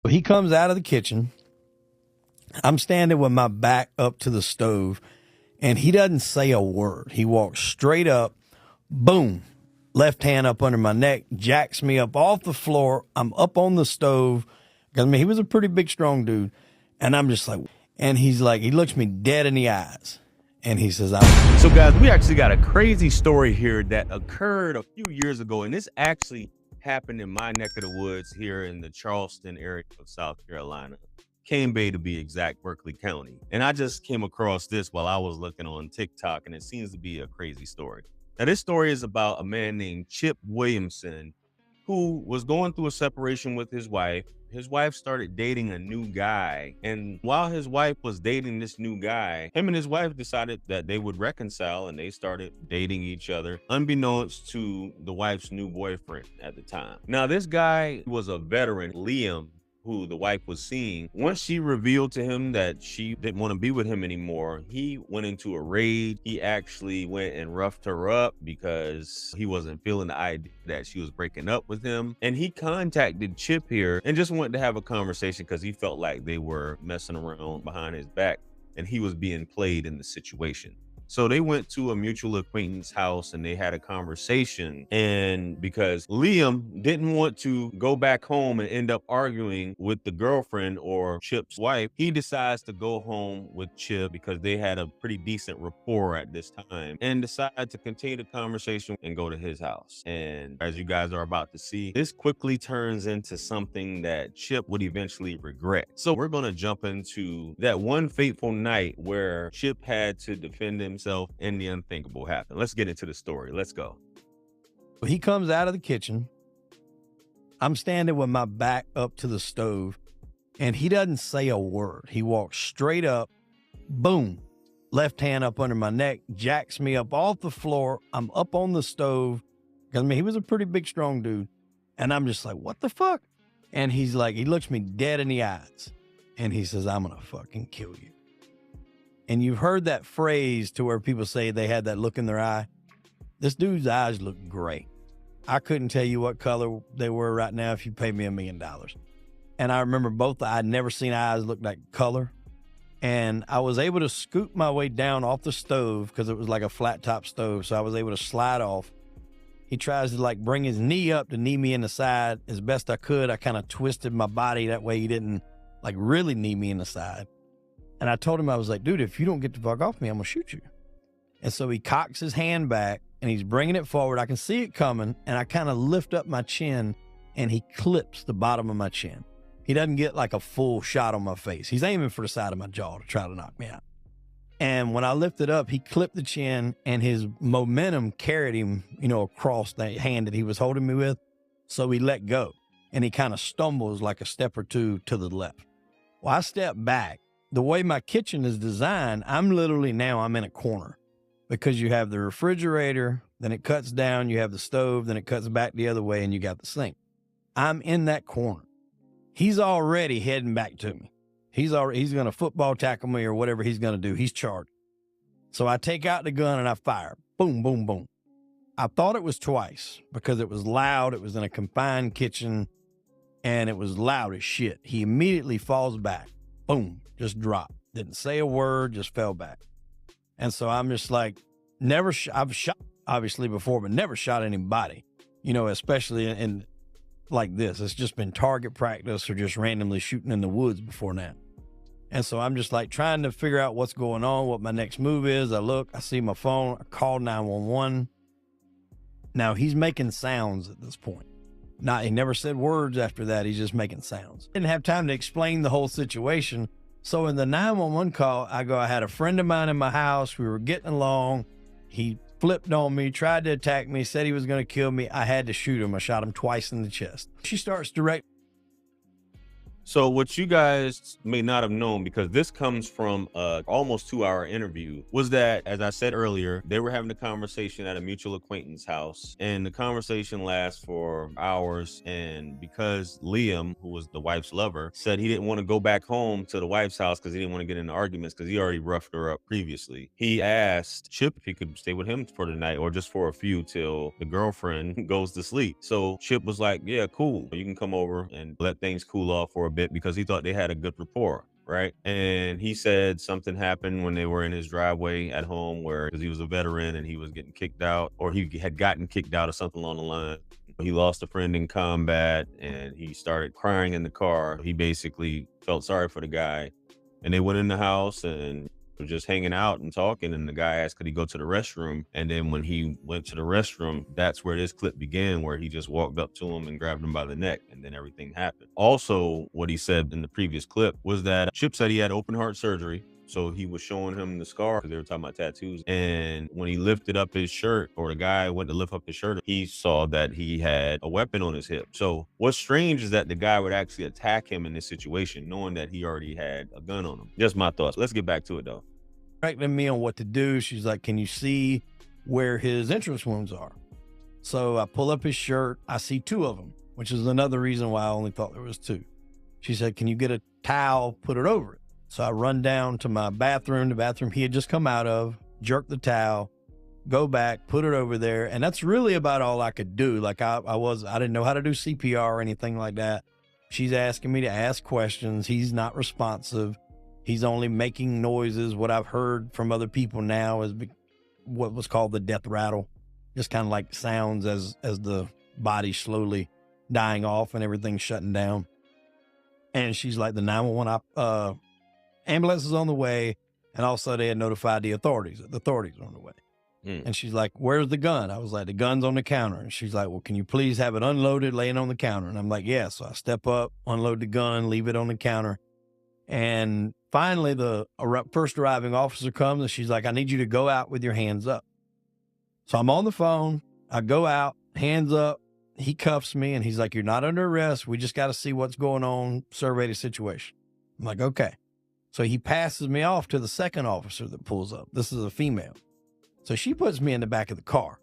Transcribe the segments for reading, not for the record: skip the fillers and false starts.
He comes out of the kitchen. I'm standing with my back up to the stove, and he doesn't say a word. He walks straight up, boom, left hand up under my neck, jacks me up off the floor. I'm up on the stove. I mean, he was a pretty big, strong dude. And I'm just like, and he's like, he looks me dead in the eyes. And he says, So guys, we actually got a crazy story here that occurred a few years ago. And this actually happened in my neck of the woods here in the Charleston area of South Carolina. Cane Bay to be exact, Berkeley County. And I just came across this while I was looking on TikTok, and it seems to be a crazy story. Now, this story is about a man named Chip Williamson who was going through a separation with his wife. His wife started dating a new guy. And while his wife was dating this new guy, him and his wife decided that they would reconcile, and they started dating each other, unbeknownst to the wife's new boyfriend at the time. Now, this guy was a veteran, Liam, who the wife was seeing. Once she revealed to him that she didn't want to be with him anymore, he went into a rage. He actually went and roughed her up because he wasn't feeling the idea that she was breaking up with him. And he contacted Chip here and just wanted to have a conversation because he felt like they were messing around behind his back and he was being played in the situation. So they went to a mutual acquaintance house and they had a conversation. And because Liam didn't want to go back home and end up arguing with the girlfriend or Chip's wife, he decides to go home with Chip because they had a pretty decent rapport at this time, and decided to continue the conversation and go to his house. And as you guys are about to see, this quickly turns into something that Chip would eventually regret. So we're going to jump into that one fateful night where Chip had to defend himself and the unthinkable happened. Let's get into the story. Let's go. he comes out of the kitchen. I'm standing with my back up to the stove, and he doesn't say a word. He walks straight up, boom, left hand up under my neck, jacks me up off the floor. I'm up on the stove. I mean, he was a pretty big, strong dude. And I'm just like, what the fuck? And he's like, he looks me dead in the eyes. And he says, I'm going to fucking kill you. And you've heard that phrase to where people say they had that look in their eye. This dude's eyes look gray. I couldn't tell you what color they were right now if you paid me $1 million. And I remember both, I'd never seen eyes look like color. And I was able to scoot my way down off the stove because it was like a flat top stove. So I was able to slide off. He tries to like bring his knee up to knee me in the side as best I could. I kind of twisted my body that way he didn't like really knee me in the side. And I told him, I was like, dude, if you don't get the fuck off me, I'm going to shoot you. And so he cocks his hand back and he's bringing it forward. I can see it coming. And I kind of lift up my chin and he clips the bottom of my chin. He doesn't get like a full shot on my face. He's aiming for the side of my jaw to try to knock me out. And when I lifted up, he clipped the chin and his momentum carried him, across the hand that he was holding me with. So he let go and he kind of stumbles like a step or two to the left. Well, I step back. The way my kitchen is designed, I'm in a corner because you have the refrigerator, then it cuts down, you have the stove, then it cuts back the other way and you got the sink. I'm in that corner. He's already heading back to me. He's going to football tackle me or whatever he's going to do. He's charged. So I take out the gun and I fire. Boom, boom, boom. I thought it was twice because it was loud. It was in a confined kitchen and it was loud as shit. He immediately falls back. Boom, just dropped. Didn't say a word, just fell back. And so I'm just like, I've shot obviously before, but never shot anybody, especially in like this. It's just been target practice or just randomly shooting in the woods before now. And so I'm just like trying to figure out what's going on, what my next move is. I look, I see my phone, I call 911. Now he's making sounds at this point. He never said words after that. He's just making sounds. Didn't have time to explain the whole situation. So in the 911 call, I had a friend of mine in my house. We were getting along. He flipped on me, tried to attack me, said he was going to kill me. I had to shoot him. I shot him twice in the chest. She starts direct. So what you guys may not have known, because this comes from a almost 2-hour interview, was that, as I said earlier, they were having a conversation at a mutual acquaintance house, and the conversation lasts for hours. And because Liam, who was the wife's lover, said he didn't want to go back home to the wife's house because he didn't want to get into arguments because he already roughed her up previously, he asked Chip if he could stay with him for the night or just for a few till the girlfriend goes to sleep. So Chip was like, yeah, cool. You can come over and let things cool off for a bit. bit because he thought they had a good rapport, right? And he said something happened when they were in his driveway at home where, because he was a veteran and he was getting kicked out, or he had gotten kicked out or something along the line. He lost a friend in combat and he started crying in the car. He basically felt sorry for the guy, and they went in the house and were just hanging out and talking. And the guy asked, could he go to the restroom? And then when he went to the restroom, that's where this clip began, where he just walked up to him and grabbed him by the neck, and then everything happened. Also, what he said in the previous clip was that Chip said he had open heart surgery. So he was showing him the scar because they were talking about tattoos. And when he lifted up his shirt, or the guy went to lift up his shirt, he saw that he had a weapon on his hip. So what's strange is that the guy would actually attack him in this situation, knowing that he already had a gun on him. Just my thoughts. Let's get back to it though. Directing me on what to do. She's like, can you see where his entrance wounds are? So I pull up his shirt. I see 2 of them, which is another reason why I only thought there was 2. She said, can you get a towel, put it over it? So I run down to my bathroom, the bathroom he had just come out of, jerk the towel, go back, put it over there. And that's really about all I could do. Like I didn't know how to do CPR or anything like that. She's asking me to ask questions. He's not responsive. He's only making noises. What I've heard from other people now is what was called the death rattle. Just kind of like sounds as the body's slowly dying off and everything's shutting down. And she's like, the 911 ambulance is on the way. And also they had notified the authorities. The authorities are on the way. And she's like, where's the gun? I was like, the gun's on the counter. And she's like, well, can you please have it unloaded, laying on the counter? And I'm like, yeah. So I step up, unload the gun, leave it on the counter. And finally the first arriving officer comes and she's like, I need you to go out with your hands up. So I'm on the phone. I go out, hands up. He cuffs me and he's like, you're not under arrest. We just got to see what's going on, survey the situation. I'm like, okay. So he passes me off to the second officer that pulls up. This is a female. So she puts me in the back of the car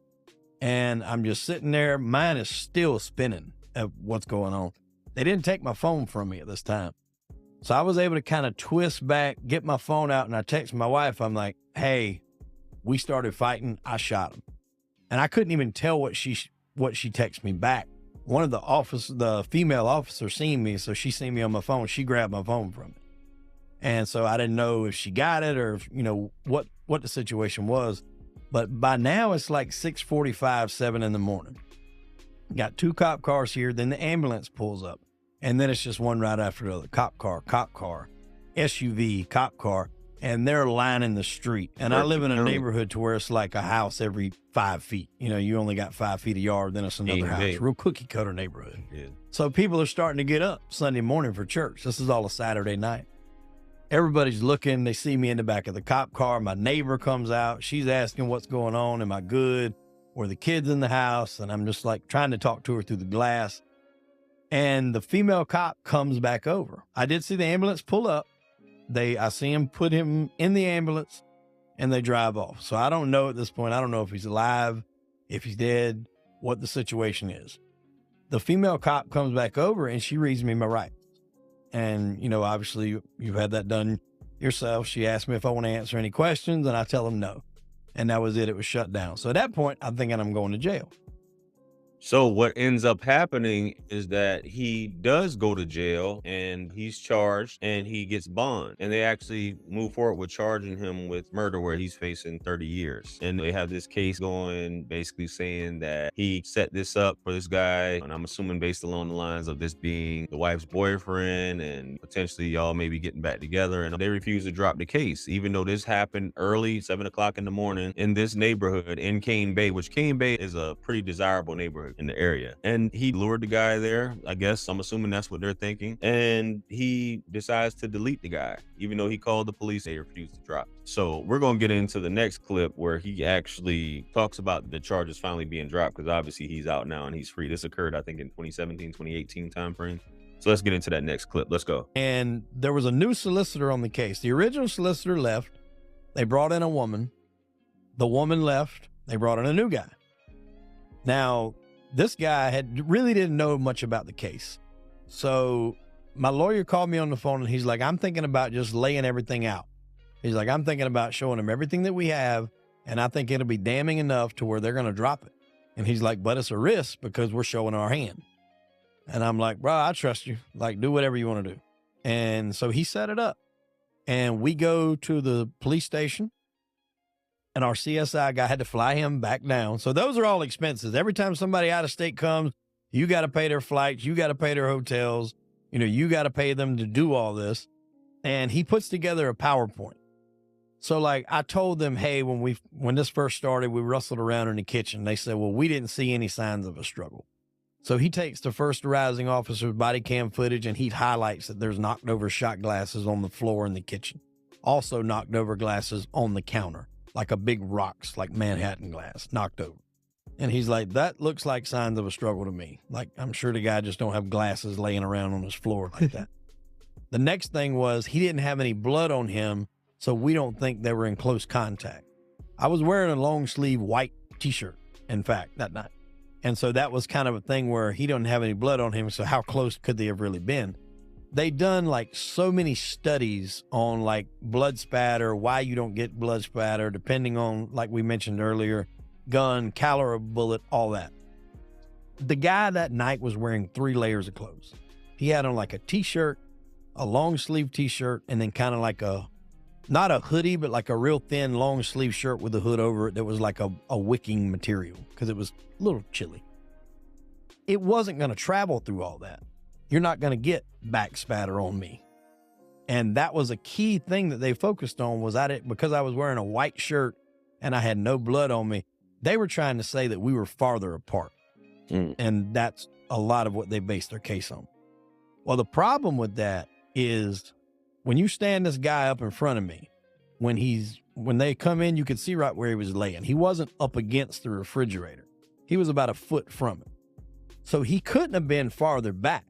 and I'm just sitting there. Mine is still spinning at what's going on. They didn't take my phone from me at this time. So I was able to kind of twist back, get my phone out, and I text my wife. I'm like, hey, we started fighting. I shot him. And I couldn't even tell what she texted me back. One of the female officer seen me. So she seen me on my phone. She grabbed my phone from me. And so I didn't know if she got it or, what the situation was. But by now it's like 6:45, 7 in the morning. Got 2 cop cars here. Then the ambulance pulls up. And then it's just one right after the other. Cop car, SUV, cop car. And they're lining the street. And I live in a neighborhood to where it's like a house every 5 feet. You only got 5 feet of yard, then it's another house. Real cookie cutter neighborhood. Yeah. So people are starting to get up Sunday morning for church. This is all a Saturday night. Everybody's looking. They see me in the back of the cop car. My neighbor comes out. She's asking what's going on. Am I good? Were the kids in the house? And I'm just like trying to talk to her through the glass. And the female cop comes back over. I did see the ambulance pull up. I see him put him in the ambulance and they drive off. So I don't know at this point. I don't know if he's alive, if he's dead, what the situation is. The female cop comes back over and she reads me my rights. And, obviously you've had that done yourself. She asked me if I want to answer any questions and I tell them no. And that was it. It was shut down. So at that point, I'm thinking I'm going to jail. So what ends up happening is that he does go to jail and he's charged and he gets bond. And they actually move forward with charging him with murder where he's facing 30 years. And they have this case going basically saying that he set this up for this guy. And I'm assuming based along the lines of this being the wife's boyfriend and potentially y'all maybe getting back together. And they refuse to drop the case, even though this happened early, 7 o'clock in the morning in this neighborhood in Cane Bay, which Cane Bay is a pretty desirable neighborhood in the area. And he lured the guy there. I guess I'm assuming that's what they're thinking. And he decides to delete the guy, even though he called the police. They refused to drop. So we're going to get into the next clip where he actually talks about the charges finally being dropped, because obviously he's out now and he's free. This occurred, I think, in 2017, 2018 timeframe. So let's get into that next clip. Let's go. And there was a new solicitor on the case. The original solicitor left. They brought in a woman. The woman left. They brought in a new guy. Now, this guy really didn't know much about the case. So my lawyer called me on the phone and he's like, I'm thinking about just laying everything out. He's like, I'm thinking about showing them everything that we have. And I think it'll be damning enough to where they're going to drop it. And he's like, but it's a risk because we're showing our hand. And I'm like, bro, I trust you. Like, do whatever you want to do. And so he set it up. And we go to the police station, and our CSI guy had to fly him back down. So those are all expenses. Every time somebody out of state comes, you got to pay their flights, you got to pay their hotels, you got to pay them to do all this. And he puts together a PowerPoint. So like I told them, hey, when this first started, we wrestled around in the kitchen. They said, well, we didn't see any signs of a struggle. So he takes the first arising officer's body cam footage and he highlights that there's knocked over shot glasses on the floor in the kitchen. Also knocked over glasses on the counter, like a big rocks, like Manhattan glass, knocked over. And he's like, that looks like signs of a struggle to me. Like, I'm sure the guy just don't have glasses laying around on his floor like that. The next thing was he didn't have any blood on him, so we don't think they were in close contact. I was wearing a long sleeve white t-shirt, in fact, that night. And so that was kind of a thing where he didn't have any blood on him. So how close could they have really been? They done like so many studies on like blood spatter, why you don't get blood spatter, depending on, like we mentioned earlier, gun, caliber of bullet, all that. The guy that night was wearing 3 layers of clothes. He had on like a t-shirt, a long sleeve t-shirt, and then kind of like not a hoodie, but like a real thin long sleeve shirt with a hood over it that was like a wicking material because it was a little chilly. It wasn't going to travel through all that. You're not going to get back spatter on me. And that was a key thing that they focused on was because I was wearing a white shirt and I had no blood on me, they were trying to say that we were farther apart. And that's a lot of what they based their case on. Well, the problem with that is when you stand this guy up in front of me, when they come in, you could see right where he was laying. He wasn't up against the refrigerator. He was about a foot from it. So he couldn't have been farther back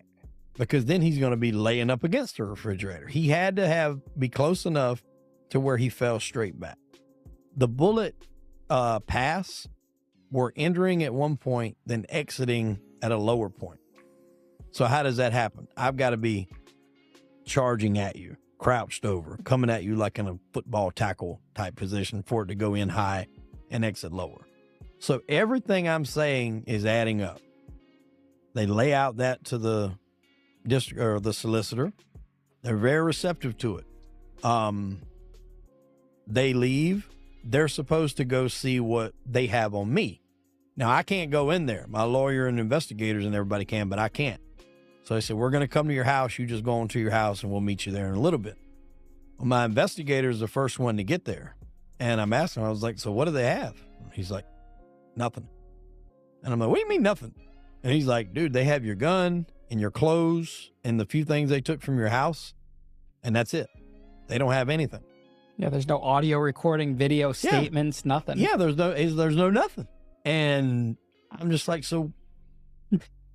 because then he's going to be laying up against the refrigerator. He had to be close enough to where he fell straight back. The bullet paths were entering at one point, then exiting at a lower point. So how does that happen? I've got to be charging at you, crouched over, coming at you like in a football tackle type position for it to go in high and exit lower. So everything I'm saying is adding up. They lay out that to the district or the solicitor. They're very receptive to it. They leave. They're supposed to go see what they have on me. Now, I can't go in there. My lawyer and investigators and everybody can, but I can't. So they said, we're going to come to your house. You just go into your house and we'll meet you there in a little bit. Well, my investigator is the first one to get there. And I'm asking him, I was like, so what do they have? He's like, nothing. And I'm like, what do you mean nothing? And he's like, dude, they have your gun and your clothes and the few things they took from your house. And that's it. They don't have anything. Yeah, there's no audio recording, video statements, nothing. Yeah, there's no nothing. And I'm just like, so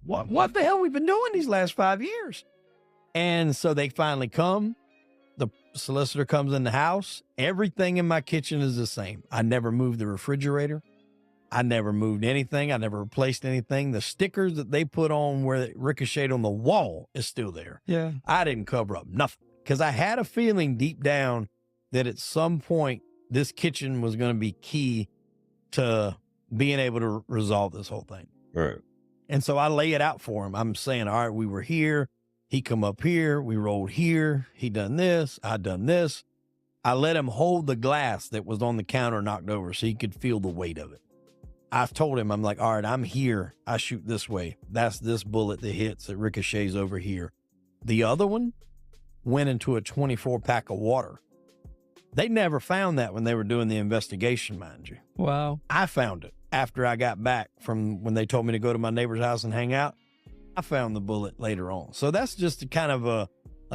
what the hell we've been doing these last 5 years? And so they finally come. The solicitor comes in the house. Everything in my kitchen is the same. I never moved the refrigerator. I never moved anything. I never replaced anything. The stickers that they put on where it ricocheted on the wall is still there. Yeah. I didn't cover up nothing because I had a feeling deep down that at some point this kitchen was going to be key to being able to resolve this whole thing. Right. And so I lay it out for him. I'm saying, all right, we were here. He come up here. We rolled here. He done this. I done this. I let him hold the glass that was on the counter knocked over so he could feel the weight of it. I told him, I'm like, all right, I'm here. I shoot this way. That's this bullet that hits, that ricochets over here. The other one went into a 24 pack of water. They never found that when they were doing the investigation, mind you. Wow. I found it after I got back from when they told me to go to my neighbor's house and hang out. I found the bullet later on. So that's just a kind of a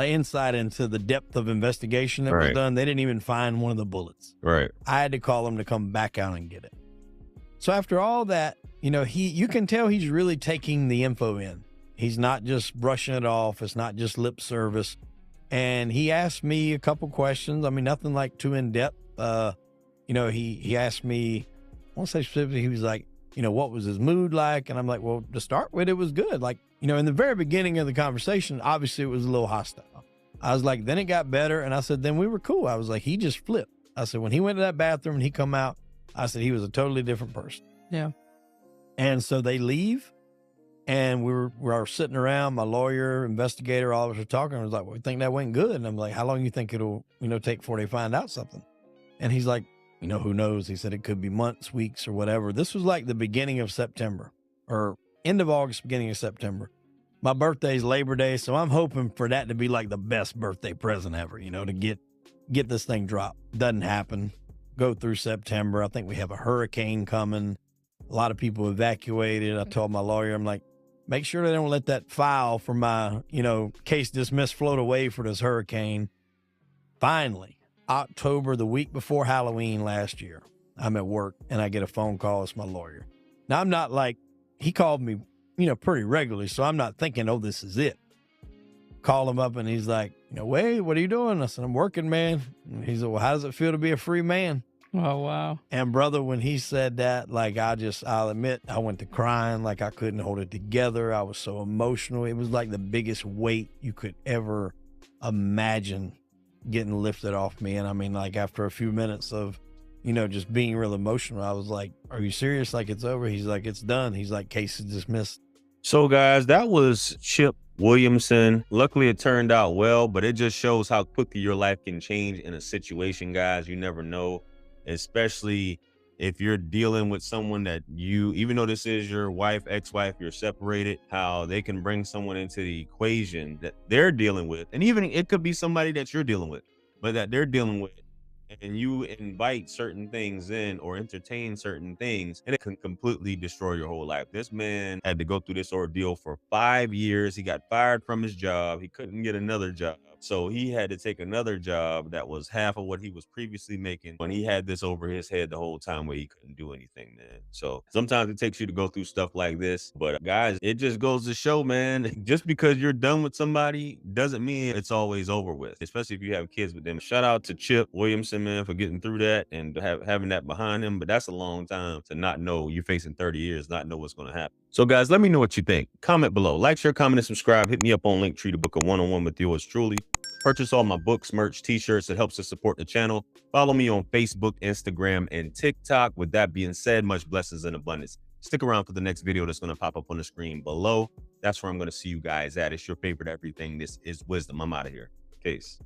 insight into the depth of investigation that was done. They didn't even find one of the bullets. Right. I had to call them to come back out and get it. So after all that, you can tell he's really taking the info in. He's not just brushing it off. It's not just lip service. And he asked me a couple questions. I mean, nothing like too in depth. He asked me, I won't say specifically, he was like, what was his mood like? And I'm like, well, to start with, it was good. Like, in the very beginning of the conversation, obviously it was a little hostile. I was like, then it got better. And I said, then we were cool. I was like, he just flipped. I said, when he went to that bathroom and he come out, I said, he was a totally different person. Yeah. And so they leave. And we were sitting around, my lawyer, investigator, all of us were talking. I was like, well, we think that went good. And I'm like, how long you think it'll, take before they find out something? And he's like, who knows? He said it could be months, weeks, or whatever. This was like the beginning of September, or end of August, beginning of September. My birthday's Labor Day, so I'm hoping for that to be like the best birthday present ever, to get this thing dropped. Doesn't happen. Go through September. I think we have a hurricane coming. A lot of people evacuated. I told my lawyer, I'm like, make sure they don't let that file for my, case dismissed float away for this hurricane. Finally, October, the week before Halloween last year, I'm at work and I get a phone call. It's my lawyer. Now, I'm not like, he called me, pretty regularly, so I'm not thinking, oh, this is it. Call him up and he's like, Wade, what are you doing? I said, I'm working, man. And he said, well, how does it feel to be a free man? Oh, wow. And brother, when he said that, like, I'll admit, I went to crying, like I couldn't hold it together. I was so emotional. It was like the biggest weight you could ever imagine getting lifted off me. And I mean, like, after a few minutes of, just being real emotional, I was like, are you serious? Like, it's over? He's like, it's done. He's like, case is dismissed. So guys, that was Chip Williamson. Luckily it turned out well, but it just shows how quickly your life can change in a situation, guys. You never know, especially if you're dealing with someone that even though this is your wife, ex-wife, you're separated, how they can bring someone into the equation that they're dealing with. And even it could be somebody that you're dealing with, but that they're dealing with. And you invite certain things in or entertain certain things, and it can completely destroy your whole life. This man had to go through this ordeal for 5 years. He got fired from his job. He couldn't get another job. So he had to take another job that was half of what he was previously making when he had this over his head the whole time where he couldn't do anything, man. So sometimes it takes you to go through stuff like this. But guys, it just goes to show, man, just because you're done with somebody doesn't mean it's always over with, especially if you have kids with them. Shout out to Chip Williamson, man, for getting through that and having that behind him. But that's a long time to not know. You're facing 30 years, not know what's going to happen. So guys, let me know what you think. Comment below. Like, share, comment, and subscribe. Hit me up on Linktree to book a one-on-one with yours truly. Purchase all my books, merch, t-shirts. It helps to support the channel. Follow me on Facebook, Instagram, and TikTok. With that being said, much blessings and abundance. Stick around for the next video that's going to pop up on the screen below. That's where I'm going to see you guys at. It's your favorite everything. This is Wisdom. I'm out of here. Peace.